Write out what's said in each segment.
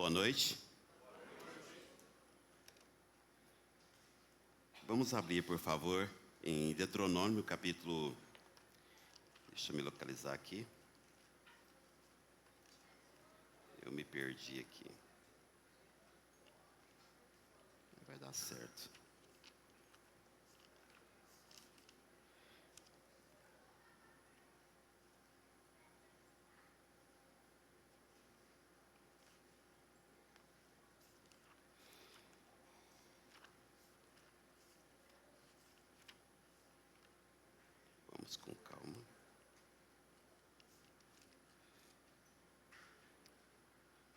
Boa noite. Vamos abrir, por favor, em Deuteronômio, capítulo... Deixa eu me localizar aqui. Eu me perdi aqui. Vai dar certo. Vamos com calma.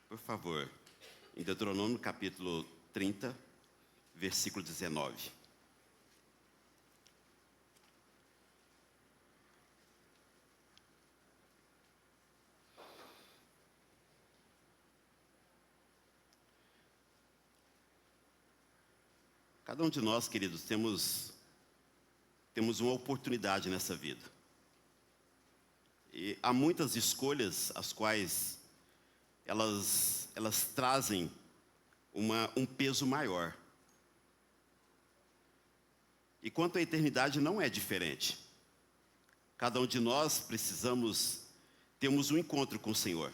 Por favor, em Deuteronômio capítulo 30, versículo 19. Cada um de nós, queridos, temos uma oportunidade nessa vida. E há muitas escolhas as quais elas trazem um peso maior. E quanto à eternidade não é diferente. Cada um de nós temos um encontro com o Senhor.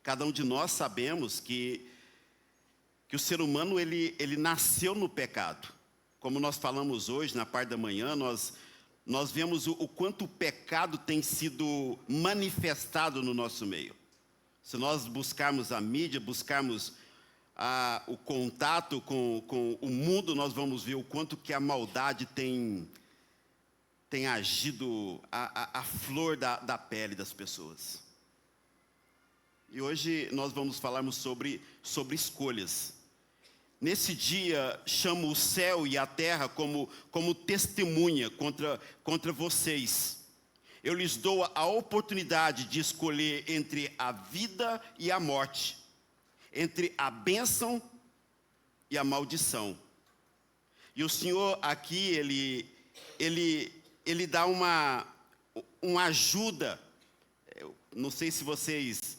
Cada um de nós sabemos que o ser humano ele nasceu no pecado. Como nós falamos hoje, na parte da manhã, nós vemos o quanto o pecado tem sido manifestado no nosso meio. Se nós buscarmos a mídia, buscarmos o contato com o mundo, nós vamos ver o quanto que a maldade tem agido a flor da pele das pessoas. E hoje nós vamos falarmos sobre escolhas. Nesse dia, chamo o céu e a terra como testemunha contra vocês. Eu lhes dou a oportunidade de escolher entre a vida e a morte, entre a bênção e a maldição. E o Senhor aqui, ele dá uma ajuda. Eu não sei se vocês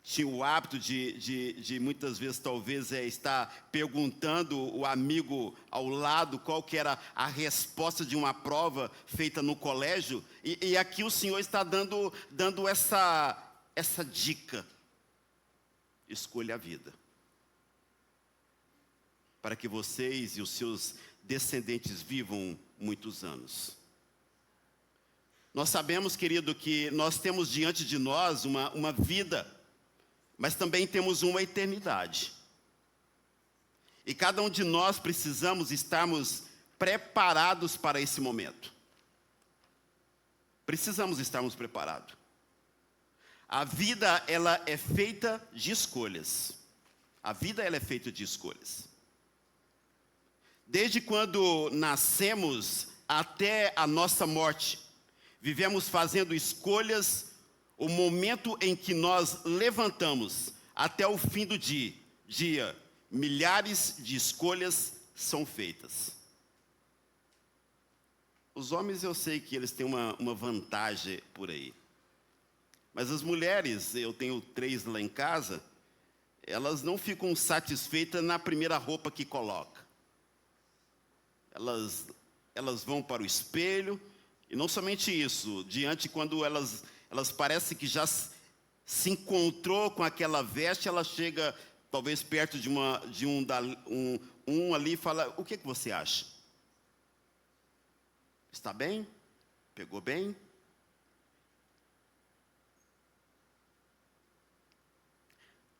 tinham o hábito de muitas vezes talvez estar perguntando o amigo ao lado qual que era a resposta de uma prova feita no colégio, e aqui o Senhor está dando essa dica: escolha a vida, para que vocês e os seus descendentes vivam muitos anos. Nós sabemos, querido, que nós temos diante de nós uma vida, mas também temos uma eternidade. E cada um de nós precisamos estarmos preparados para esse momento. Precisamos estarmos preparados. A vida, ela é feita de escolhas. A vida, ela é feita de escolhas. Desde quando nascemos até a nossa morte, vivemos fazendo escolhas. O momento em que nós levantamos até o fim do dia, milhares de escolhas são feitas. Os homens, eu sei que eles têm uma vantagem por aí. Mas as mulheres, eu tenho 3 lá em casa, elas não ficam satisfeitas na primeira roupa que coloca. Elas vão para o espelho, e não somente isso, quando elas parecem que já se encontrou com aquela veste, ela chega talvez perto de um ali e fala: o que você acha? Está bem? Pegou bem?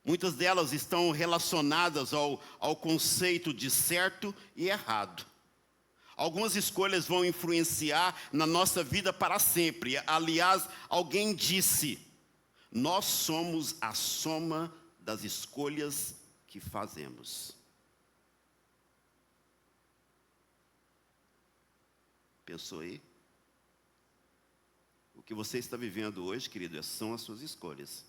Muitas delas estão relacionadas ao conceito de certo e errado. Algumas escolhas vão influenciar na nossa vida para sempre. Aliás, alguém disse: nós somos a soma das escolhas que fazemos. Pensou aí? O que você está vivendo hoje, querido, são as suas escolhas.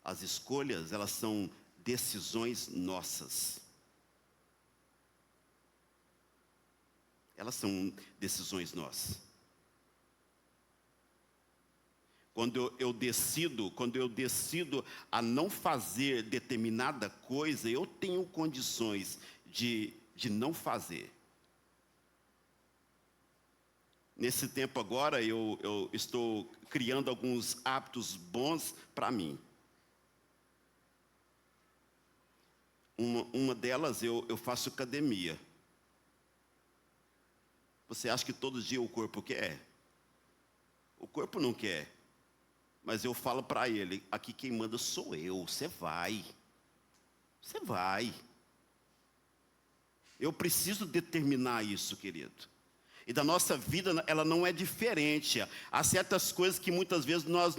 As escolhas, elas são decisões nossas. Elas são decisões nossas. Quando eu decido a não fazer determinada coisa, eu tenho condições de não fazer. Nesse tempo agora, eu estou criando alguns hábitos bons para mim. Uma delas, eu faço academia. Você acha que todo dia o corpo quer? O corpo não quer. Mas eu falo para ele, aqui quem manda sou eu, você vai. Você vai. Eu preciso determinar isso, querido. E da nossa vida, ela não é diferente. Há certas coisas que muitas vezes nós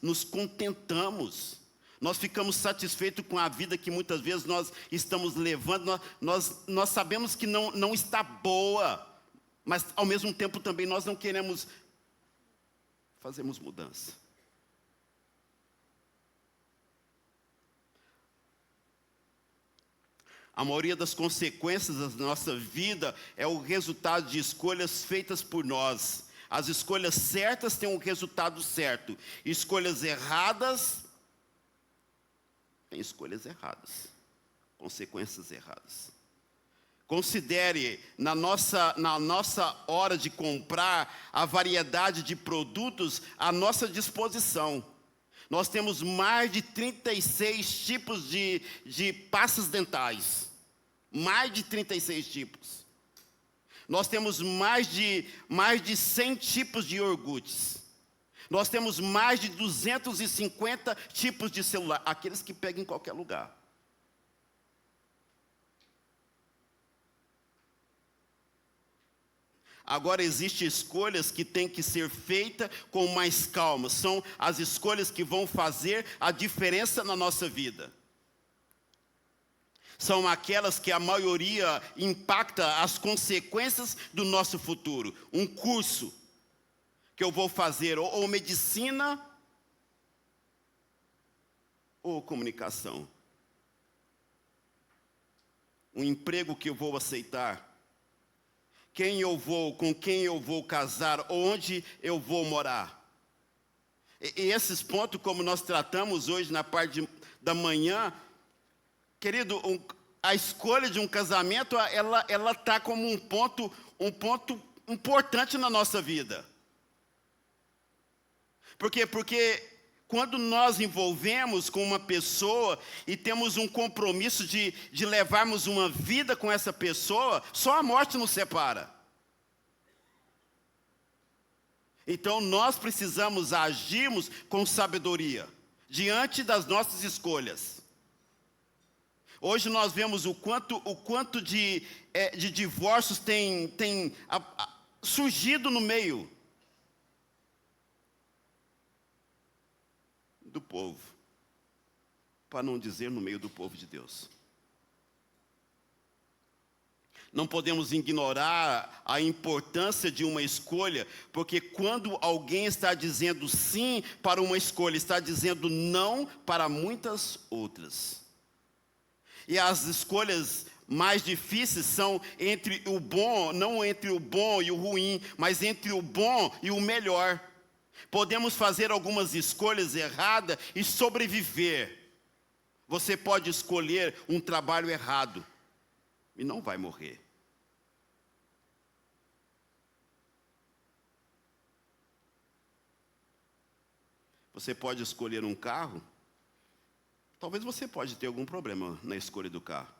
nos contentamos. Nós ficamos satisfeitos com a vida que muitas vezes nós estamos levando. Nós sabemos que não está boa. Mas, ao mesmo tempo, também nós não queremos fazermos mudança. A maioria das consequências da nossa vida é o resultado de escolhas feitas por nós. As escolhas certas têm um resultado certo. Escolhas erradas, têm escolhas erradas. Consequências erradas. Considere, na nossa hora de comprar, a variedade de produtos à nossa disposição. Nós temos mais de 36 tipos de pastas dentais. Mais de 36 tipos. Nós temos mais de 100 tipos de iogurtes. Nós temos mais de 250 tipos de celular. Aqueles que pegam em qualquer lugar. Agora, existem escolhas que têm que ser feitas com mais calma. São as escolhas que vão fazer a diferença na nossa vida. São aquelas que a maioria impacta as consequências do nosso futuro. Um curso que eu vou fazer, ou medicina, ou comunicação. Um emprego que eu vou aceitar. Com quem eu vou casar, onde eu vou morar. E esses pontos, como nós tratamos hoje na parte da manhã, querido, a escolha de um casamento, ela está como um ponto importante na nossa vida. Por quê? Porque quando nós envolvemos com uma pessoa e temos um compromisso de levarmos uma vida com essa pessoa, só a morte nos separa. Então nós precisamos agirmos com sabedoria diante das nossas escolhas. Hoje nós vemos o quanto de divórcios tem surgido no meio do povo, para não dizer no meio do povo de Deus. Não podemos ignorar a importância de uma escolha, porque quando alguém está dizendo sim para uma escolha, está dizendo não para muitas outras. E as escolhas mais difíceis são entre o bom, não entre o bom e o ruim, mas entre o bom e o melhor. Podemos fazer algumas escolhas erradas e sobreviver. Você pode escolher um trabalho errado e não vai morrer. Você pode escolher um carro. Talvez você pode ter algum problema na escolha do carro.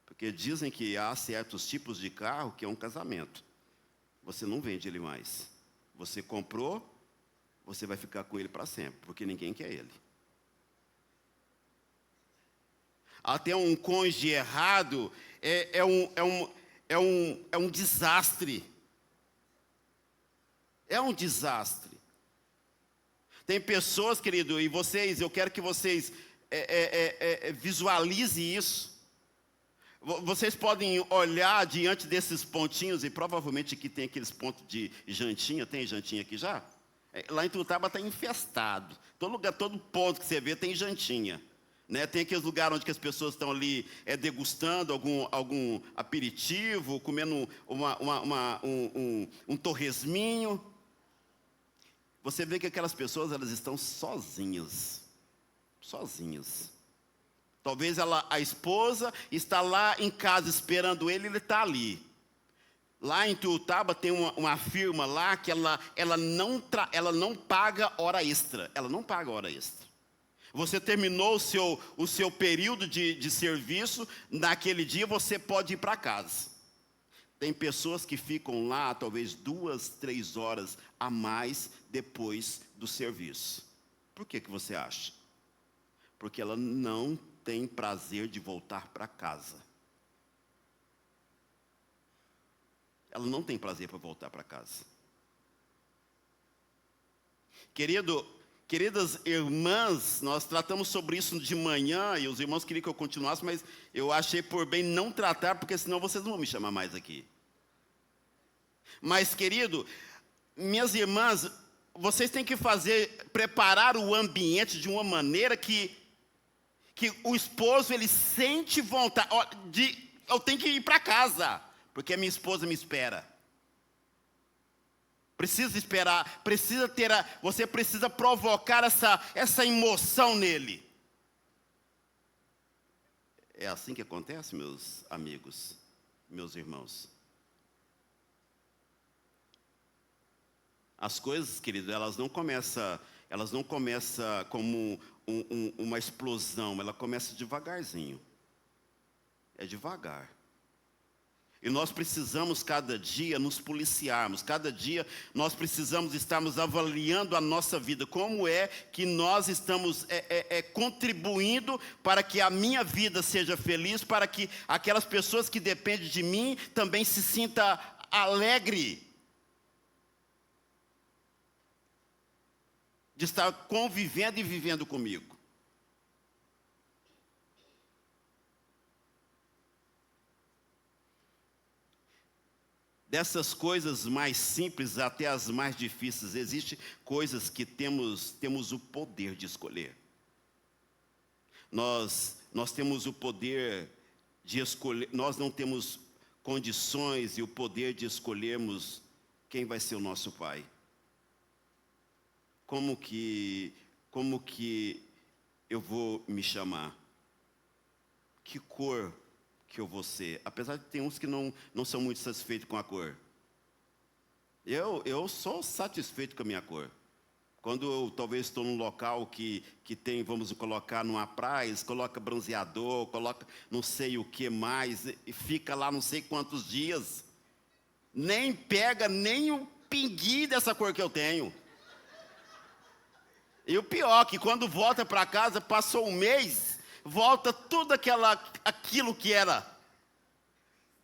Porque dizem que há certos tipos de carro que é um casamento. Você não vende ele mais. Você comprou, você vai ficar com ele para sempre, porque ninguém quer ele. Até um cônjuge errado é um desastre. É um desastre. Tem pessoas, querido, e vocês, eu quero que vocês visualizem isso. Vocês podem olhar diante desses pontinhos, e provavelmente aqui tem aqueles pontos de jantinha. Tem jantinha aqui já? Lá em Tuiutaba está infestado. Todo lugar, todo ponto que você vê tem jantinha. Né? Tem aqueles lugares onde que as pessoas estão ali degustando algum aperitivo, comendo um torresminho. você vê que aquelas pessoas, elas estão sozinhas. Sozinhas. Talvez a esposa está lá em casa esperando ele está ali. Lá em Tuiutaba tem uma firma lá que ela não paga hora extra. Ela não paga hora extra. Você terminou o seu período de serviço, naquele dia você pode ir para casa. Tem pessoas que ficam lá talvez 2, 3 horas a mais depois do serviço. Por que você acha? Porque ela não tem prazer de voltar para casa. Ela não tem prazer para voltar para casa. Queridas irmãs, nós tratamos sobre isso de manhã, e os irmãos queriam que eu continuasse, mas eu achei por bem não tratar, porque senão vocês não vão me chamar mais aqui. Mas, querido, minhas irmãs, vocês têm que preparar o ambiente de uma maneira que o esposo, ele sente vontade eu tenho que ir para casa, porque a minha esposa me espera. Precisa esperar, você precisa provocar essa emoção nele. É assim que acontece, meus amigos, meus irmãos. As coisas, querido, elas não começam como uma explosão, ela começa devagarzinho. É devagar. E nós precisamos cada dia nos policiarmos, cada dia nós precisamos estarmos avaliando a nossa vida, como é que nós estamos contribuindo para que a minha vida seja feliz, para que aquelas pessoas que dependem de mim também se sintam alegres de estar convivendo e vivendo comigo. Dessas coisas mais simples até as mais difíceis, existem coisas que temos o poder de escolher. Nós temos o poder de escolher, nós não temos condições e o poder de escolhermos quem vai ser o nosso pai. Como que eu vou me chamar? Que cor que eu vou ser? Apesar de ter uns que não são muito satisfeitos com a cor. Eu sou satisfeito com a minha cor. Quando eu talvez estou num local que tem, vamos colocar numa praia, coloca bronzeador, coloca não sei o que mais, e fica lá não sei quantos dias, nem pega nem um pinguim dessa cor que eu tenho. E o pior, que quando volta para casa, passou um mês, volta tudo aquilo que era.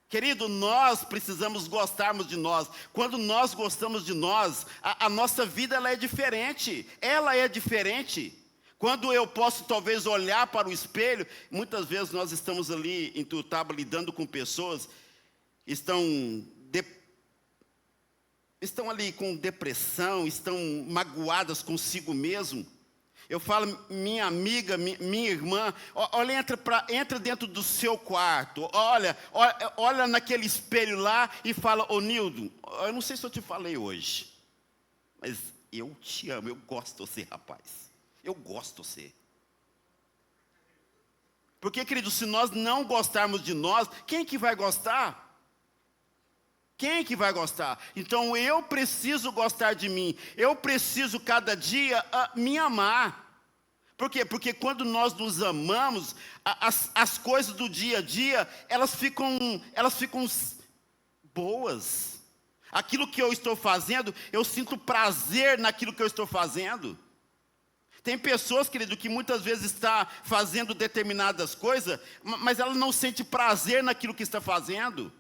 Querido, nós precisamos gostarmos de nós. Quando nós gostamos de nós, a nossa vida ela é diferente. Ela é diferente. Quando eu posso talvez olhar para o espelho, muitas vezes nós estamos ali em Tuiutaba lidando com pessoas, estão ali com depressão, estão magoadas consigo mesmo. Eu falo, minha amiga, minha irmã, olha, entra dentro do seu quarto, olha naquele espelho lá e fala, ô Nildo, eu não sei se eu te falei hoje, mas eu te amo, eu gosto de você, rapaz. Eu gosto de você. Porque, querido, se nós não gostarmos de nós, quem que vai gostar? Quem que vai gostar? Então eu preciso gostar de mim. Eu preciso cada dia me amar. Por quê? Porque quando nós nos amamos, as coisas do dia a dia, elas ficam boas. Aquilo que eu estou fazendo, eu sinto prazer naquilo que eu estou fazendo. Tem pessoas, querido, que muitas vezes está fazendo determinadas coisas, mas ela não sente prazer naquilo que está fazendo.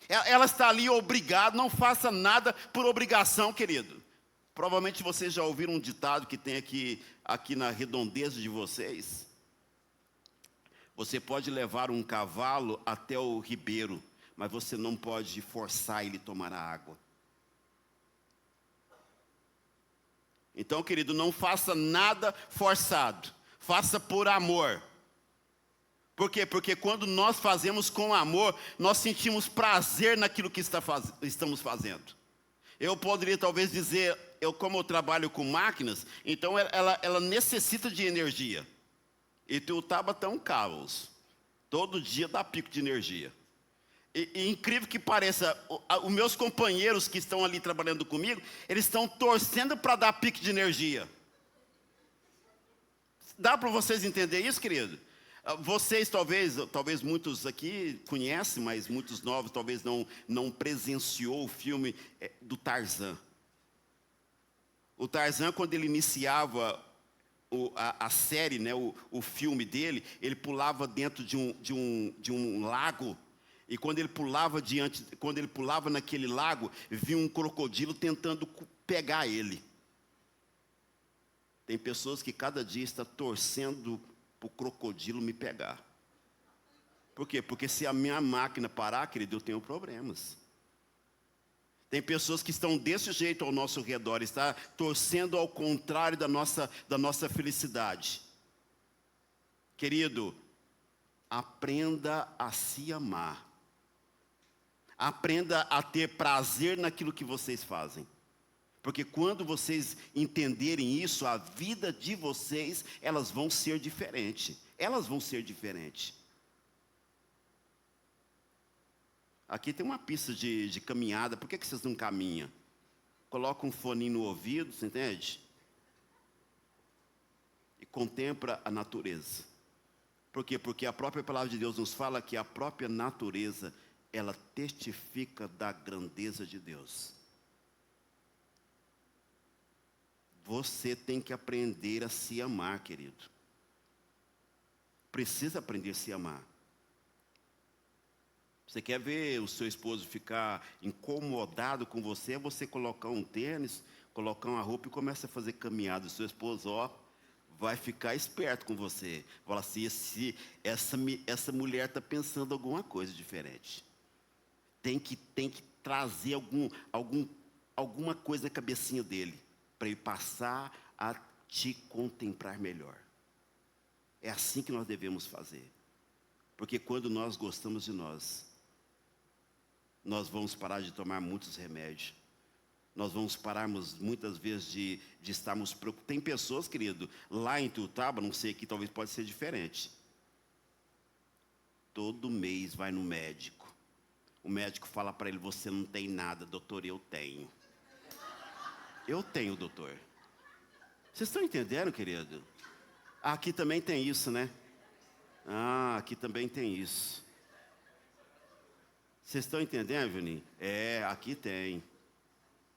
Ela está ali obrigada, não faça nada por obrigação, querido. Provavelmente vocês já ouviram um ditado que tem aqui na redondeza de vocês. Você pode levar um cavalo até o ribeiro, mas você não pode forçar ele a tomar a água. Então, querido, não faça nada forçado, faça por amor. Por quê? Porque quando nós fazemos com amor, nós sentimos prazer naquilo que estamos fazendo. Eu poderia talvez dizer, como eu trabalho com máquinas, então ela necessita de energia. E Ituiutaba está um caos. Todo dia dá pico de energia. E incrível que pareça, os meus companheiros que estão ali trabalhando comigo, eles estão torcendo para dar pico de energia. Dá para vocês entenderem isso, querido? Vocês talvez muitos aqui conhecem, mas muitos novos talvez não presenciou o filme do Tarzan. O Tarzan, quando ele iniciava a série, né, o filme dele, ele pulava dentro de um lago, e quando ele pulava naquele lago, vinha um crocodilo tentando pegar ele. Tem pessoas que cada dia estão torcendo para o crocodilo me pegar. Por quê? Porque se a minha máquina parar, querido, eu tenho problemas. Tem pessoas que estão desse jeito ao nosso redor, está torcendo ao contrário da nossa felicidade. Querido, aprenda a se amar. Aprenda a ter prazer naquilo que vocês fazem. Porque quando vocês entenderem isso, a vida de vocês, elas vão ser diferentes. Elas vão ser diferentes. Aqui tem uma pista de caminhada. Por que vocês não caminham? Coloca um foninho no ouvido, você entende? E contempla a natureza. Por quê? Porque a própria palavra de Deus nos fala que a própria natureza, ela testifica da grandeza de Deus. Você tem que aprender a se amar, querido. Precisa aprender a se amar. Você quer ver o seu esposo ficar incomodado com você? É você colocar um tênis, colocar uma roupa e começa a fazer caminhada. O seu esposo, vai ficar esperto com você. Fala assim, essa mulher está pensando alguma coisa diferente. Tem que trazer alguma coisa na cabecinha dele, para ele passar a te contemplar melhor. É assim que nós devemos fazer. Porque quando nós gostamos de nós vamos parar de tomar muitos remédios. Nós vamos pararmos muitas vezes de estarmos preocupados. Tem pessoas, querido, lá em Ituiutaba, não sei aqui, talvez pode ser diferente. Todo mês vai no médico. O médico fala para ele, você não tem nada, doutor, eu tenho. Eu tenho, doutor. Vocês estão entendendo, querido? Aqui também tem isso, né? Aqui também tem isso. Vocês estão entendendo, Juninho? Aqui tem.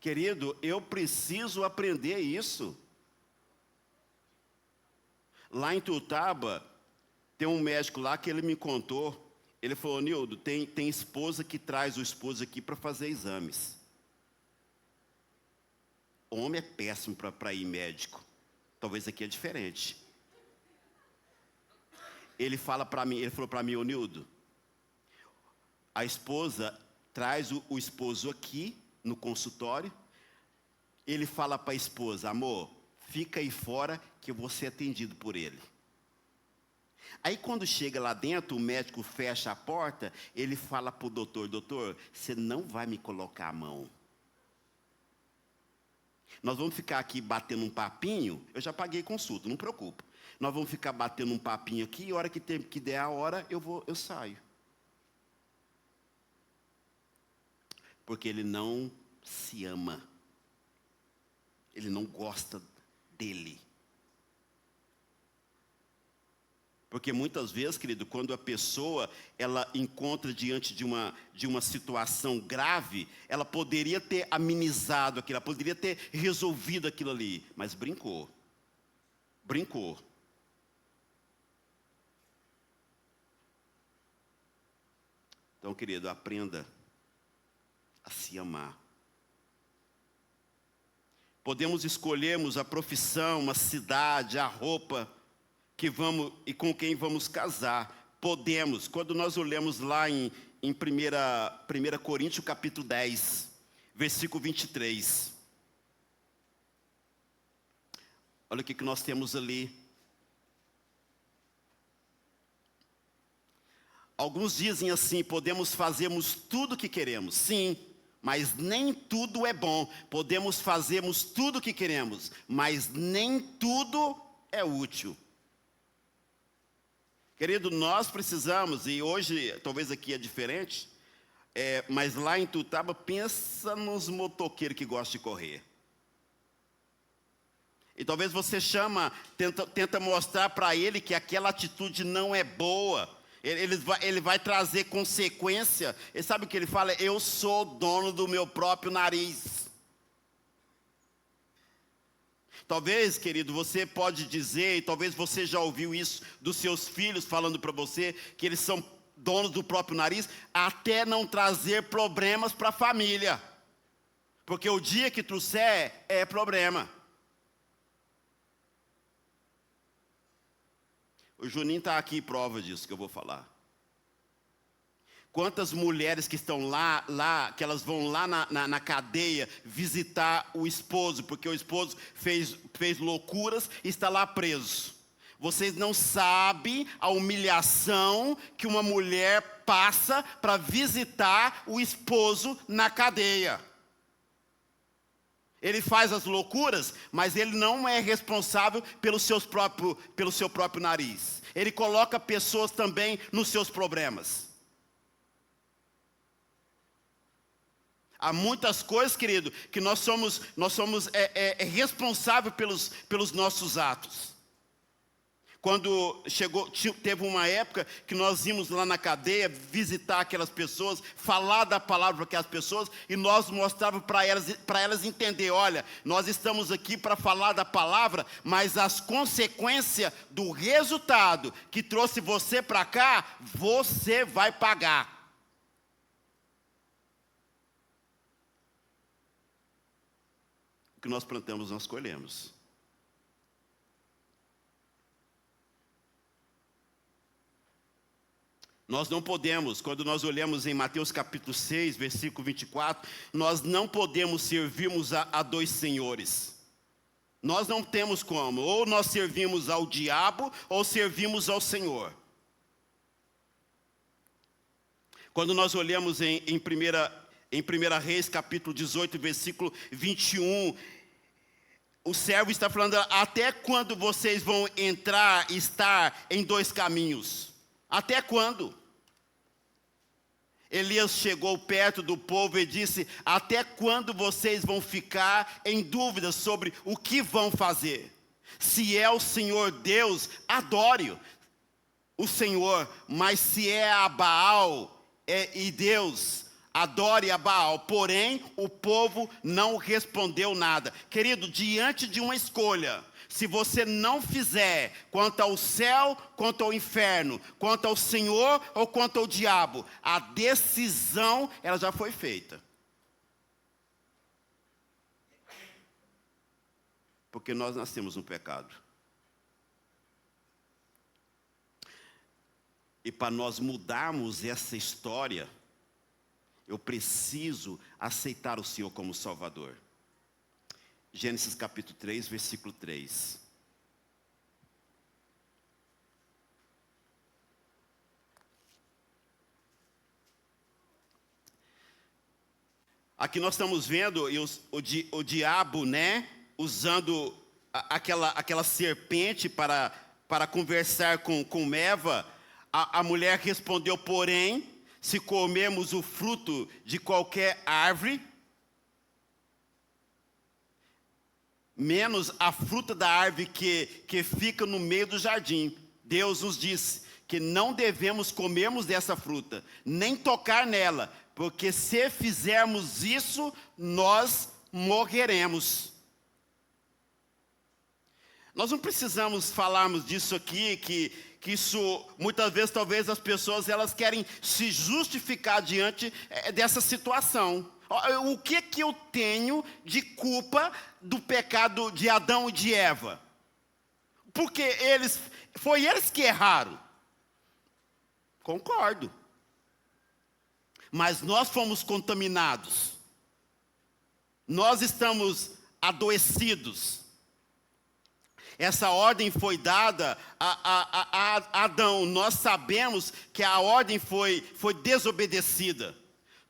Querido, eu preciso aprender isso. Lá em Ituiutaba, tem um médico lá que ele me contou. Ele falou, Nildo, tem esposa que traz o esposo aqui para fazer exames. Homem é péssimo para ir médico. Talvez aqui é diferente. Ele falou para mim, ô Nildo, a esposa traz o esposo aqui no consultório. Ele fala para a esposa, amor, fica aí fora que eu vou ser atendido por ele. Aí quando chega lá dentro, o médico fecha a porta, ele fala para o doutor, você não vai me colocar a mão. Nós vamos ficar aqui batendo um papinho, eu já paguei consulta, não preocupa. Nós vamos ficar batendo um papinho aqui, e a hora que der a hora, eu saio. Porque ele não se ama. Ele não gosta dele. Porque muitas vezes, querido, quando a pessoa ela encontra diante de uma situação grave, ela poderia ter amenizado aquilo, ela poderia ter resolvido aquilo ali, mas brincou. Então, querido, aprenda a se amar. Podemos escolhermos a profissão, a cidade, a roupa que vamos e com quem vamos casar. Podemos, quando nós olhamos lá em 1 Coríntios capítulo 10, versículo 23. Olha o que nós temos ali. Alguns dizem assim, fazermos tudo o que queremos. Sim, mas nem tudo é bom. Podemos fazermos tudo o que queremos, mas nem tudo é útil. Querido, nós precisamos, e hoje talvez aqui é diferente, mas lá em Tutaba, pensa nos motoqueiros que gostam de correr. E talvez você tenta mostrar para ele que aquela atitude não é boa. Ele vai trazer consequência. E sabe o que ele fala? Eu sou dono do meu próprio nariz. Talvez, querido, você pode dizer, e talvez você já ouviu isso dos seus filhos falando para você, que eles são donos do próprio nariz, até não trazer problemas para a família. Porque o dia que trouxer, é problema. O Juninho está aqui prova disso que eu vou falar. Quantas mulheres que estão lá que elas vão lá na cadeia visitar o esposo, porque o esposo fez loucuras e está lá preso. Vocês não sabem a humilhação que uma mulher passa para visitar o esposo na cadeia. Ele faz as loucuras, mas ele não é responsável pelo seu próprio nariz. Ele coloca pessoas também nos seus problemas. Há muitas coisas, querido, que nós somos responsáveis pelos nossos atos. Quando teve uma época que nós íamos lá na cadeia visitar aquelas pessoas, falar da palavra para aquelas pessoas, e nós mostrávamos para elas entender, olha, nós estamos aqui para falar da palavra, mas as consequências do resultado que trouxe você para cá, você vai pagar. O que nós plantamos, nós colhemos. Nós não podemos, quando nós olhamos em Mateus capítulo 6, versículo 24, nós não podemos servirmos a dois senhores. Nós não temos como, ou nós servimos ao diabo, ou servimos ao Senhor. Quando nós olhamos em 1 Reis capítulo 18, versículo 21, o servo está falando, até quando vocês vão estar em dois caminhos? Até quando? Elias chegou perto do povo e disse, até quando vocês vão ficar em dúvida sobre o que vão fazer? Se é o Senhor Deus, adore o Senhor, mas se é a Baal e Deus, adore a Baal. Porém, o povo não respondeu nada. Querido, diante de uma escolha, se você não fizer quanto ao céu, quanto ao inferno, quanto ao Senhor ou quanto ao diabo, a decisão, ela já foi feita. Porque nós nascemos no pecado. E para nós mudarmos essa história, eu preciso aceitar o Senhor como Salvador. Gênesis capítulo 3, versículo 3. Aqui nós estamos vendo o diabo, né, usando aquela serpente para conversar com Eva. A mulher respondeu, porém, se comermos o fruto de qualquer árvore, menos a fruta da árvore que fica no meio do jardim. Deus nos disse que não devemos comermos dessa fruta, nem tocar nela, porque se fizermos isso, nós morreremos. Nós não precisamos falarmos disso aqui, que isso, muitas vezes, talvez as pessoas, elas querem se justificar diante dessa situação. O que eu tenho de culpa do pecado de Adão e de Eva? Porque foi eles que erraram. Concordo. Mas nós fomos contaminados. Nós estamos adoecidos. Essa ordem foi dada a Adão. Nós sabemos que a ordem foi desobedecida.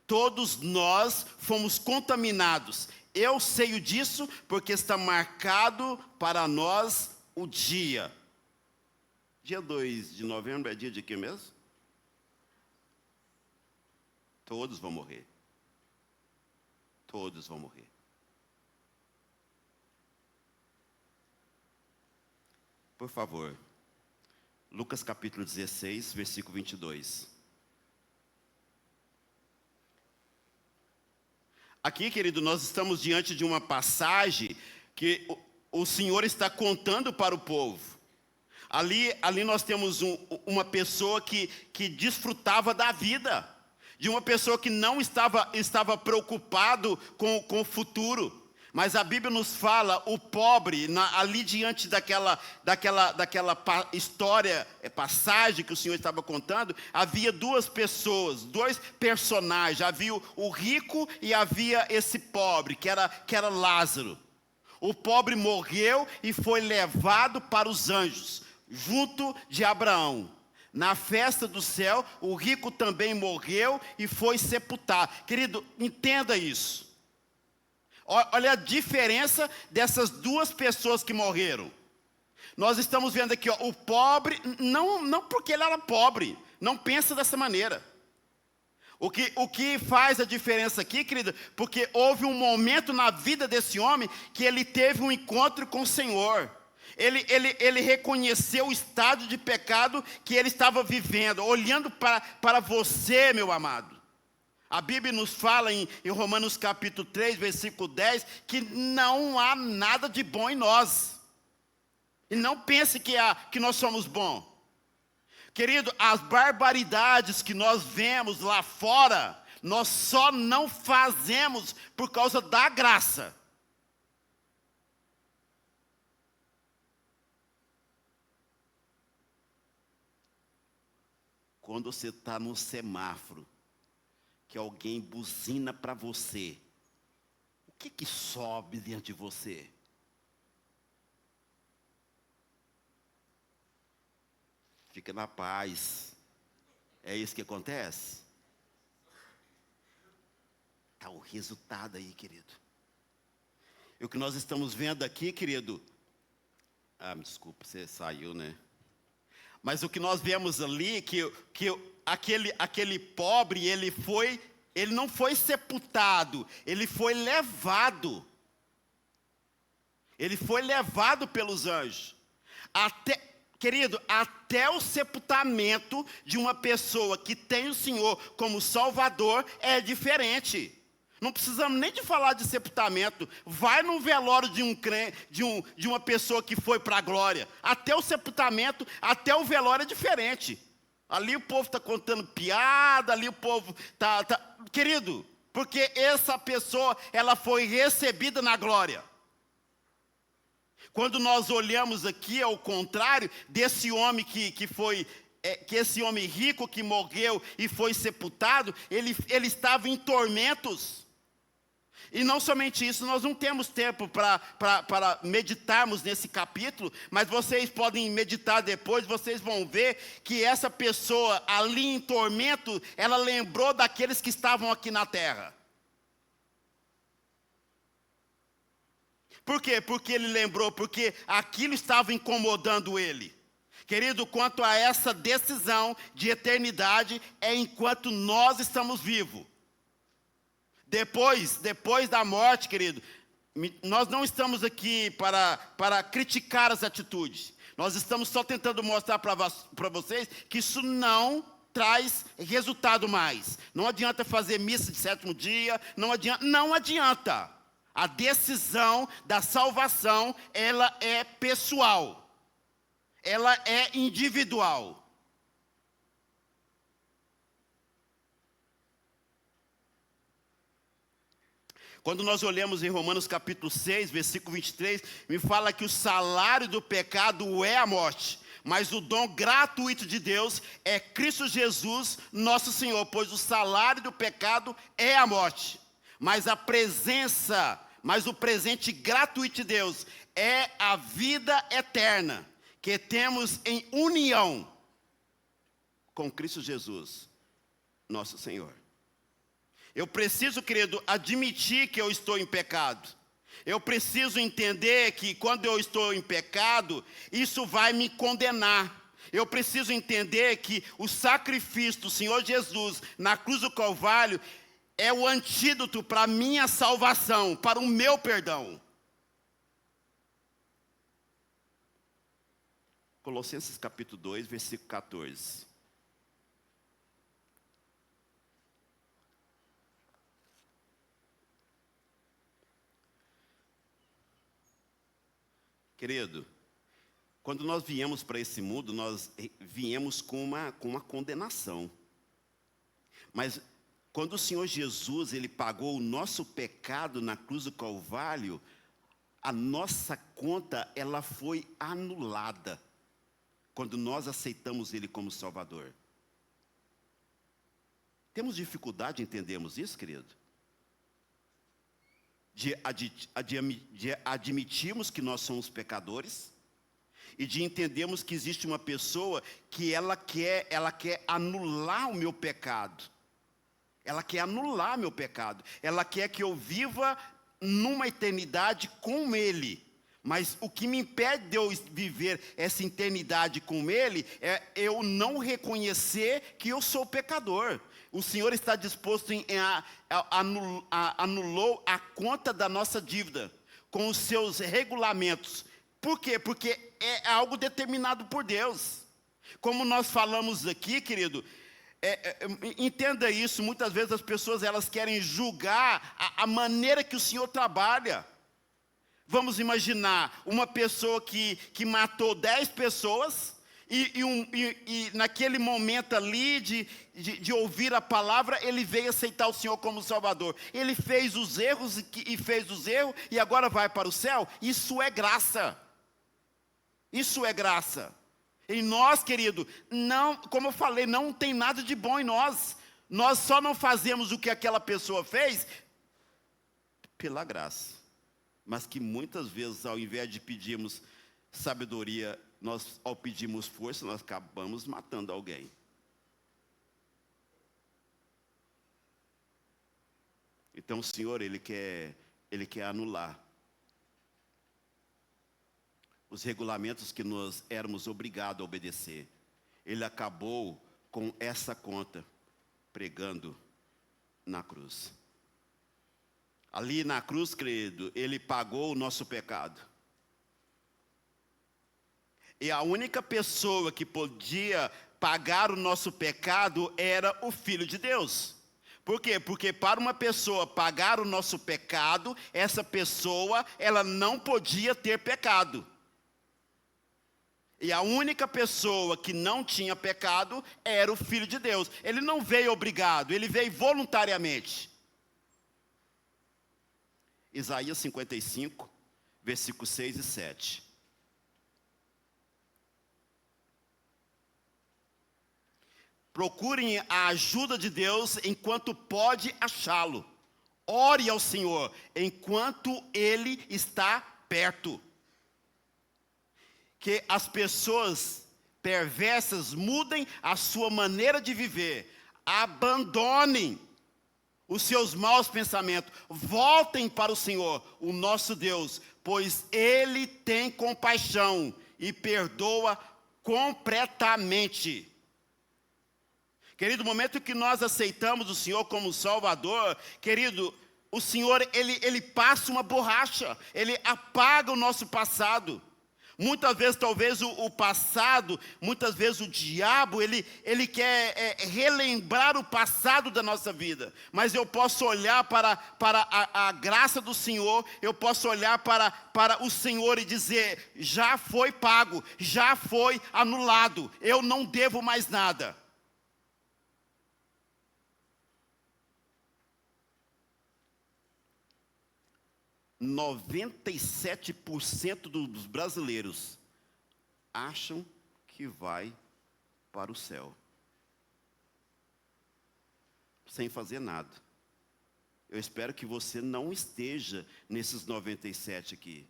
Todos nós fomos contaminados. Eu sei disso porque está marcado para nós o dia. Dia 2 de novembro é dia de quê mesmo? Todos vão morrer. Todos vão morrer. Por favor, Lucas capítulo 16, versículo 22. Aqui, querido, nós estamos diante de uma passagem que o Senhor está contando para o povo. Ali nós temos uma pessoa que desfrutava da vida, de uma pessoa que não estava preocupado com o futuro. Mas a Bíblia nos fala, o pobre, ali diante daquela história, passagem que o Senhor estava contando, havia duas pessoas, dois personagens, havia o rico e havia esse pobre, que era Lázaro. O pobre morreu e foi levado para os anjos, junto de Abraão. Na festa do céu, o rico também morreu e foi sepultado. Querido, entenda isso. Olha a diferença dessas duas pessoas que morreram. Nós estamos vendo aqui, o pobre, não porque ele era pobre, não pensa dessa maneira. O que faz a diferença aqui, querido, porque houve um momento na vida desse homem que ele teve um encontro com o Senhor. Ele reconheceu o estado de pecado que ele estava vivendo, olhando para você, meu amado. A Bíblia nos fala em Romanos capítulo 3, versículo 10, que não há nada de bom em nós. E não pense que nós somos bons. Querido, as barbaridades que nós vemos lá fora, nós só não fazemos por causa da graça. Quando você está no semáforo, que alguém buzina para você, o que sobe diante de você? Fica na paz. É isso que acontece? Está o resultado aí, querido. E o que nós estamos vendo aqui, querido... me desculpa, você saiu, né? Mas o que nós vemos ali, que aquele pobre, ele não foi sepultado, ele foi levado. Ele foi levado pelos anjos. Querido, até o sepultamento de uma pessoa que tem o Senhor como Salvador é diferente. Não precisamos nem de falar de sepultamento. Vai num velório de uma pessoa que foi para a glória. Até o sepultamento, até o velório é diferente. Ali o povo está contando piada, ali o povo está... Querido, porque essa pessoa, ela foi recebida na glória. Quando nós olhamos aqui, ao contrário desse homem que esse homem rico que morreu e foi sepultado, ele estava em tormentos. E não somente isso, nós não temos tempo para meditarmos nesse capítulo, mas vocês podem meditar depois, vocês vão ver que essa pessoa ali em tormento, ela lembrou daqueles que estavam aqui na terra. Por quê? Porque ele lembrou, porque aquilo estava incomodando ele. Querido, quanto a essa decisão de eternidade, é enquanto nós estamos vivos. Depois da morte, querido, nós não estamos aqui para criticar as atitudes. Nós estamos só tentando mostrar para vocês que isso não traz resultado mais. Não adianta fazer missa de sétimo dia, não adianta. A decisão da salvação, ela é pessoal. Ela é individual. Quando nós olhamos em Romanos capítulo 6, versículo 23, me fala que o salário do pecado é a morte, mas o dom gratuito de Deus é Cristo Jesus, nosso Senhor, pois o salário do pecado é a morte, mas o presente gratuito de Deus é a vida eterna, que temos em união com Cristo Jesus, nosso Senhor. Eu preciso, querido, admitir que eu estou em pecado. Eu preciso entender que quando eu estou em pecado, isso vai me condenar. Eu preciso entender que o sacrifício do Senhor Jesus na cruz do Calvário é o antídoto para a minha salvação, para o meu perdão. Colossenses capítulo 2, versículo 14. Querido, quando nós viemos para esse mundo, nós viemos com uma condenação. Mas quando o Senhor Jesus, Ele pagou o nosso pecado na cruz do Calvário, a nossa conta, ela foi anulada. Quando nós aceitamos Ele como Salvador. Temos dificuldade em entendermos isso, querido? De admitirmos que nós somos pecadores e de entendermos que existe uma pessoa que ela quer anular o meu pecado. Ela quer anular meu pecado. Ela quer que eu viva numa eternidade com Ele. Mas o que me impede de eu viver essa eternidade com Ele é eu não reconhecer que eu sou pecador. O Senhor está disposto anulou a conta da nossa dívida com os seus regulamentos. Por quê? Porque é algo determinado por Deus. Como nós falamos aqui, querido, entenda isso, muitas vezes as pessoas elas querem julgar a maneira que o Senhor trabalha. Vamos imaginar uma pessoa que matou 10 pessoas e naquele momento ali de ouvir a palavra, ele veio aceitar o Senhor como Salvador. Ele fez os erros e agora vai para o céu. Isso é graça. Isso é graça. Em nós, querido, não, como eu falei, não tem nada de bom em nós. Nós só não fazemos o que aquela pessoa fez pela graça. Mas que muitas vezes, ao invés de pedirmos sabedoria, nós, ao pedirmos força, nós acabamos matando alguém. Então o Senhor, Ele quer anular os regulamentos que nós éramos obrigados a obedecer. Ele acabou com essa conta, pregando na cruz. Ali na cruz, querido, Ele pagou o nosso pecado. E a única pessoa que podia pagar o nosso pecado era o Filho de Deus. Por quê? Porque para uma pessoa pagar o nosso pecado, essa pessoa, ela não podia ter pecado. E a única pessoa que não tinha pecado era o Filho de Deus. Ele não veio obrigado, ele veio voluntariamente. Isaías 55, versículos 6 e 7. Procurem a ajuda de Deus enquanto pode achá-lo. Ore ao Senhor enquanto Ele está perto. Que as pessoas perversas mudem a sua maneira de viver. Abandonem os seus maus pensamentos, voltem para o Senhor, o nosso Deus, pois Ele tem compaixão e perdoa completamente. Querido, no momento que nós aceitamos o Senhor como Salvador, querido, o Senhor, Ele passa uma borracha, Ele apaga o nosso passado. Muitas vezes, talvez, o passado, muitas vezes o diabo, ele quer relembrar o passado da nossa vida. Mas eu posso olhar para a graça do Senhor, eu posso olhar para o Senhor e dizer, já foi pago, já foi anulado, eu não devo mais nada. – 97% dos brasileiros acham que vai para o céu sem fazer nada. Eu espero que você não esteja nesses 97% aqui,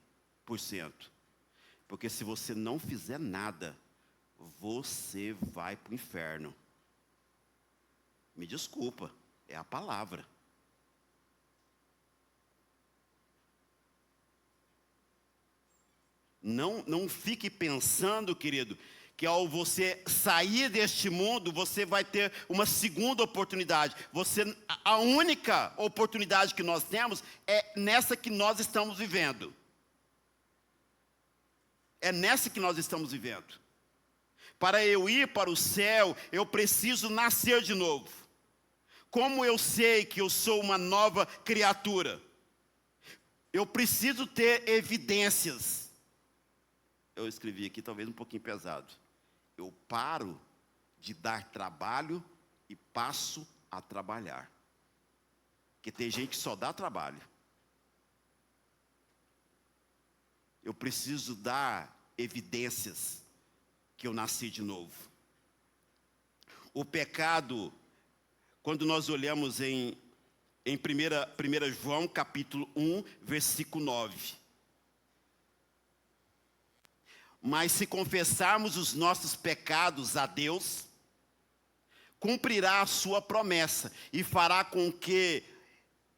porque se você não fizer nada, você vai para o inferno. Me desculpa, é a palavra. Não fique pensando, querido, que ao você sair deste mundo, você vai ter uma segunda oportunidade. A única oportunidade que nós temos é nessa que nós estamos vivendo. É nessa que nós estamos vivendo. Para eu ir para o céu, eu preciso nascer de novo. Como eu sei que eu sou uma nova criatura? Eu preciso ter evidências. Eu escrevi aqui, talvez um pouquinho pesado. Eu paro de dar trabalho e passo a trabalhar. Porque tem gente que só dá trabalho. Eu preciso dar evidências que eu nasci de novo. O pecado, quando nós olhamos em 1 João capítulo 1, versículo 9. Mas se confessarmos os nossos pecados a Deus, cumprirá a sua promessa e fará com que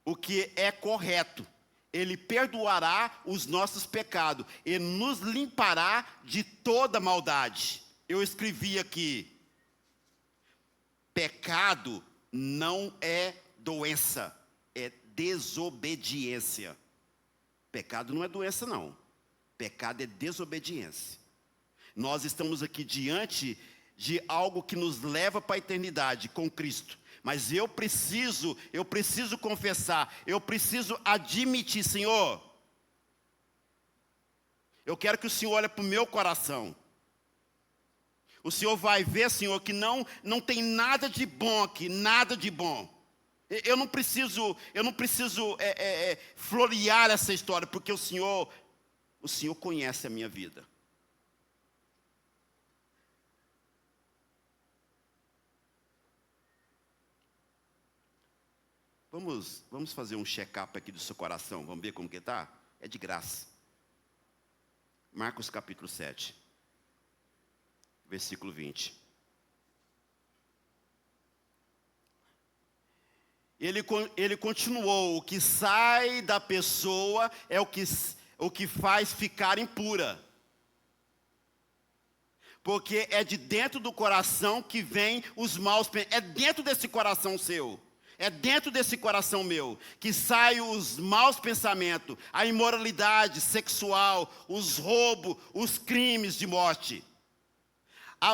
o que é correto. Ele perdoará os nossos pecados e nos limpará de toda maldade. Eu escrevi aqui, pecado não é doença, é desobediência. Pecado não é doença, não. Pecado é desobediência. Nós estamos aqui diante de algo que nos leva para a eternidade com Cristo. Mas eu preciso confessar, eu preciso admitir, Senhor, eu quero que o Senhor olhe para o meu coração. O Senhor vai ver, Senhor, que não tem nada de bom aqui, nada de bom. Eu não preciso florear essa história, porque o Senhor conhece a minha vida. Vamos fazer um check-up aqui do seu coração, vamos ver como que está? É de graça. Marcos capítulo 7, versículo 20. Ele continuou, o que sai da pessoa é o que faz ficar impura. Porque é de dentro do coração que vem os maus pensamentos, é dentro desse coração seu. É dentro desse coração meu que saem os maus pensamentos, a imoralidade sexual, os roubos, os crimes de morte,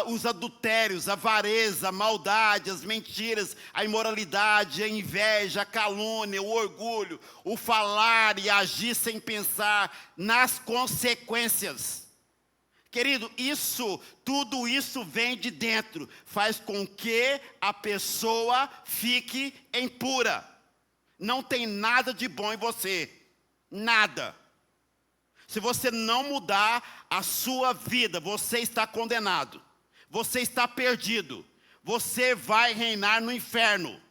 os adultérios, a avareza, a maldade, as mentiras, a imoralidade, a inveja, a calúnia, o orgulho, o falar e agir sem pensar nas consequências. Querido, tudo isso vem de dentro, faz com que a pessoa fique impura. Não tem nada de bom em você, nada. Se você não mudar a sua vida, você está condenado, você está perdido, você vai reinar no inferno.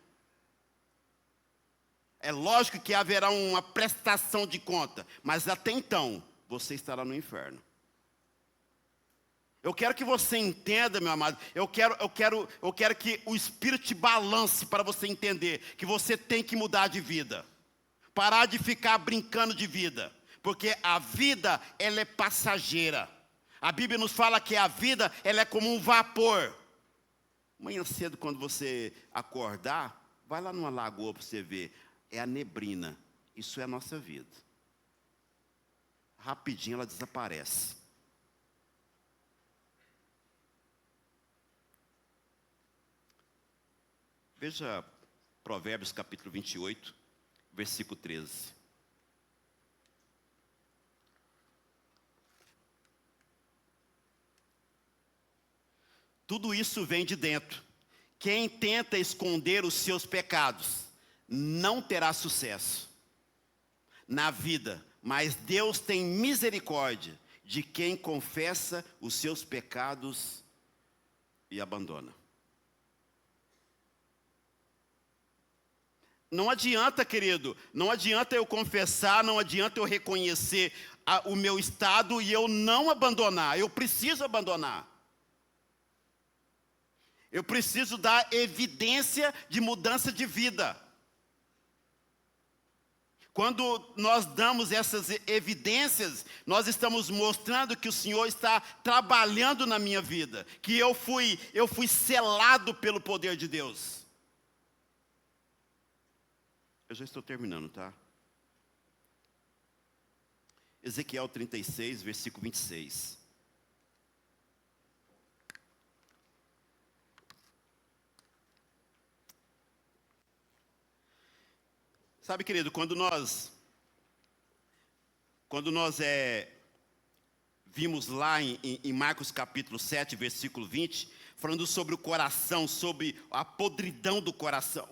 É lógico que haverá uma prestação de conta, mas até então, você estará no inferno. Eu quero que você entenda, meu amado, eu quero que o Espírito te balance para você entender que você tem que mudar de vida. Parar de ficar brincando de vida, porque a vida, ela é passageira. A Bíblia nos fala que a vida, ela é como um vapor. Amanhã cedo, quando você acordar, vai lá numa lagoa para você ver, é a neblina, isso é a nossa vida. Rapidinho ela desaparece. Veja Provérbios capítulo 28, versículo 13. Tudo isso vem de dentro. Quem tenta esconder os seus pecados não terá sucesso na vida, mas Deus tem misericórdia de quem confessa os seus pecados e abandona. Não adianta, querido, não adianta eu confessar, não adianta eu reconhecer o meu estado e eu não abandonar. Eu preciso abandonar. Eu preciso dar evidência de mudança de vida. Quando nós damos essas evidências, nós estamos mostrando que o Senhor está trabalhando na minha vida, que eu fui selado pelo poder de Deus. Eu já estou terminando, tá? Ezequiel 36, versículo 26. Sabe, querido, quando nós vimos lá em Marcos capítulo 7, versículo 20, falando sobre o coração, sobre a podridão do coração.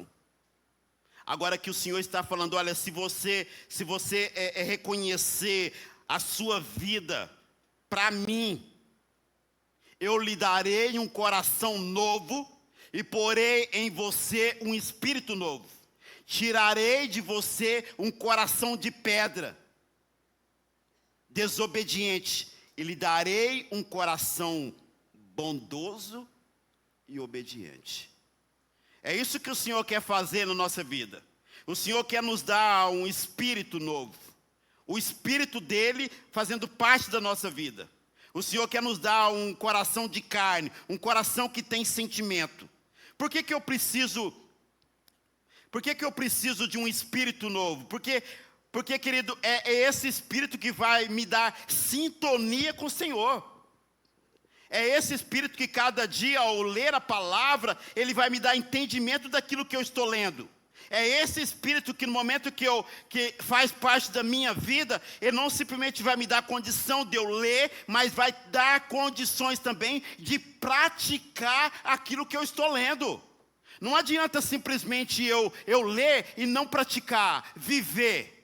Agora que o Senhor está falando, olha, se você reconhecer a sua vida para mim, eu lhe darei um coração novo e porei em você um espírito novo. Tirarei de você um coração de pedra, desobediente, e lhe darei um coração bondoso e obediente. É isso que o Senhor quer fazer na nossa vida. O Senhor quer nos dar um espírito novo. O espírito dele fazendo parte da nossa vida. O Senhor quer nos dar um coração de carne, um coração que tem sentimento. Por que eu preciso de um espírito novo? Porque, querido, é esse espírito que vai me dar sintonia com o Senhor. É esse espírito que cada dia, ao ler a palavra, ele vai me dar entendimento daquilo que eu estou lendo. É esse espírito que no momento que faz parte da minha vida, ele não simplesmente vai me dar condição de eu ler, mas vai dar condições também de praticar aquilo que eu estou lendo. Não adianta simplesmente eu ler e não praticar, viver.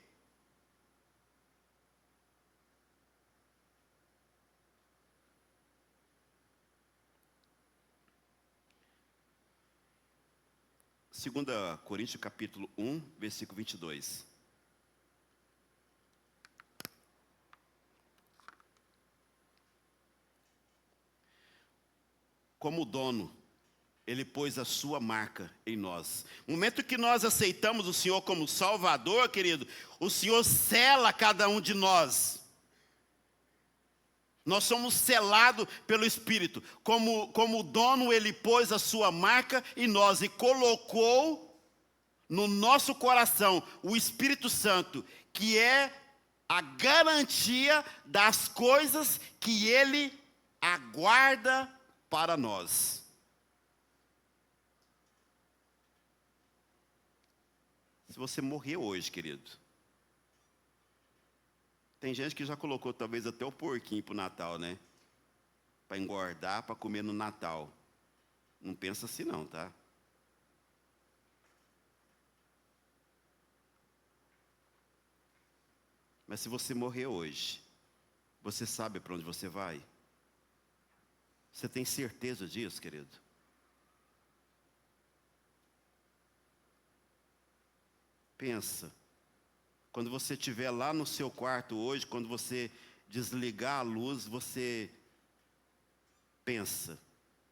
Segunda Coríntios capítulo 1, versículo 22. Como o dono, ele pôs a sua marca em nós. No momento que nós aceitamos o Senhor como Salvador, querido, o Senhor sela cada um de nós. Nós somos selados pelo Espírito. Como o dono, ele pôs a sua marca em nós e colocou no nosso coração o Espírito Santo, que é a garantia das coisas que ele aguarda para nós. Se você morrer hoje, querido, tem gente que já colocou talvez até o porquinho para o Natal, né? Para engordar, para comer no Natal. Não pensa assim não, tá? Mas se você morrer hoje, você sabe para onde você vai? Você tem certeza disso, querido? Pensa. Quando você estiver lá no seu quarto hoje, quando você desligar a luz, você pensa,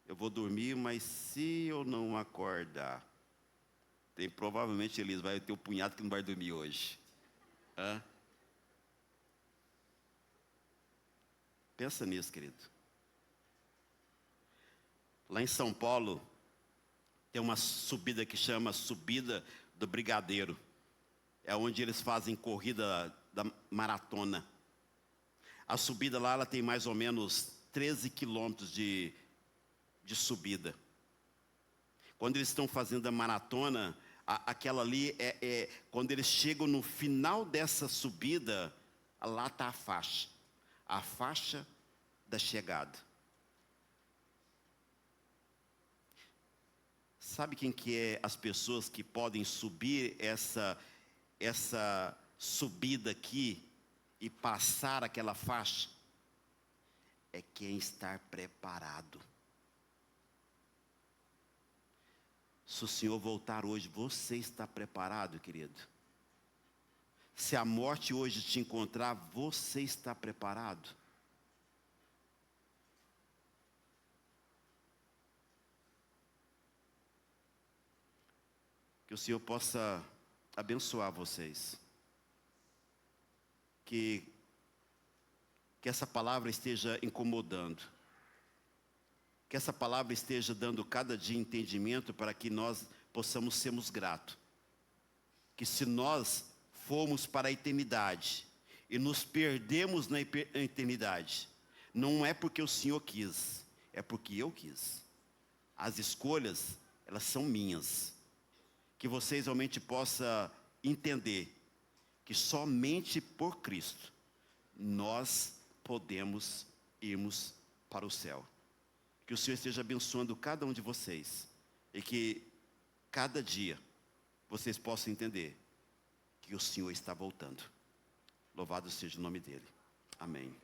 eu vou dormir, mas se eu não acordar, provavelmente Elias vai ter um punhado que não vai dormir hoje. Hã? Pensa nisso, querido. Lá em São Paulo, tem uma subida que chama Subida do Brigadeiro. É onde eles fazem corrida da maratona. A subida lá, ela tem mais ou menos 13 quilômetros de subida. Quando eles estão fazendo a maratona, aquela ali, quando eles chegam no final dessa subida, lá está a faixa da chegada. Sabe quem que é as pessoas que podem subir essa subida aqui e passar aquela faixa? É quem está preparado. Se o Senhor voltar hoje, você está preparado, querido? Se a morte hoje te encontrar, você está preparado? Que o Senhor possa abençoar vocês. que essa palavra esteja incomodando. Que essa palavra esteja dando cada dia entendimento para que nós possamos sermos gratos. Que se nós formos para a eternidade e nos perdemos na eternidade, não é porque o Senhor quis, é porque eu quis. As escolhas, elas são minhas. Que vocês realmente possam entender que somente por Cristo nós podemos irmos para o céu. Que o Senhor esteja abençoando cada um de vocês e que cada dia vocês possam entender que o Senhor está voltando. Louvado seja o nome dele. Amém.